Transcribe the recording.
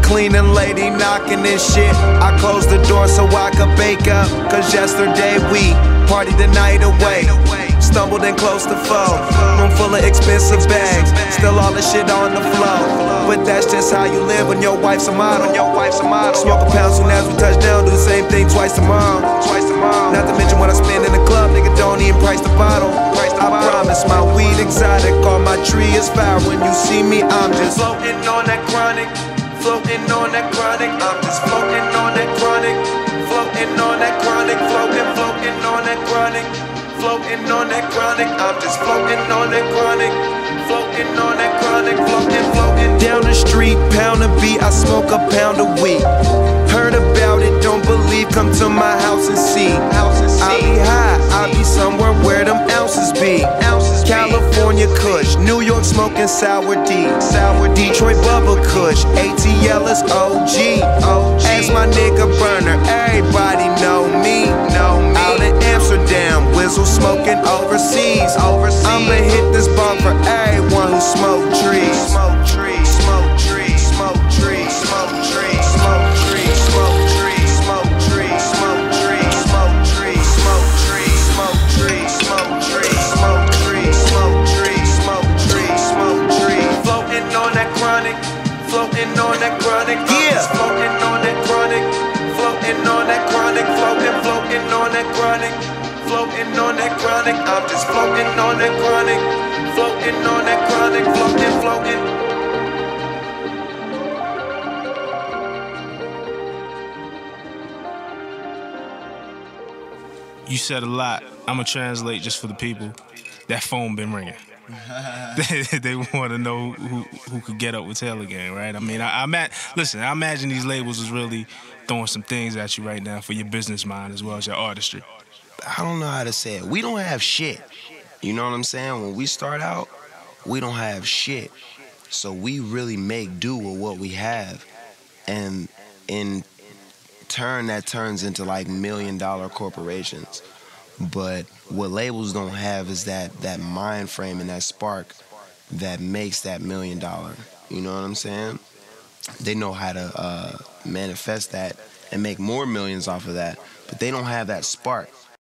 cleaning lady knocking this shit. I closed the door so I could bake up, cause yesterday we partied the night away. Stumbled in close to foe, room full of expensive bags, still all the shit on the floor. But that's just how you live when your wife's a model. Smoke a pound soon as we touch down, do the same thing twice tomorrow. Not to mention what I spend in the club, nigga don't even price the bottle. I promise my weed exotic, all my tree is fire. When you see me, I'm just floating on that chronic, floating on that chronic. I'm just floating on that chronic, floating on that chronic, floating on that chronic, floating on that chronic. I'm just floating on that chronic, floating on that chronic, floating. Down the street, pound a beat, I smoke a pound a week. Heard about it, don't believe, come to my house and see. I be high, I be somewhere where them ounces be. California Kush, New York smoking sour D. Detroit Bubba Kush, ATL is OG. Ask my nigga Burner, everybody know me. Out in Amsterdam, Wizzle smoking overseas. I'ma hit this bar for everyone who smoke trees. Smoke trees, smoke trees, smoke trees, smoke trees, smoke trees, smoke trees, smoke trees, smoke trees, smoke trees, smoke trees, smoke trees, smoke trees, smoke trees, smoke trees, smoke trees, smoke trees. Floating on that chronic, floating on that chronic. Yeah, floating on that chronic, floating on that chronic, floating on that chronic, floating on that chronic. I'm just floating on that chronic, floating on that chronic, floating. You said a lot. I'ma translate just for the people. That phone been ringing. They want to know who could get up with Taylor Gang, right? I mean, listen, I imagine these labels is really throwing some things at you right now for your business mind as well as your artistry. I don't know how to say it. We don't have shit. You know what I'm saying? When we start out, we don't have shit. So we really make do with what we have. And in turn, that turns into like $1 million corporations. But what labels don't have is that mind frame and that spark that makes that $1 million. You know what I'm saying? They know how to manifest that and make more millions off of that, but they don't have that spark.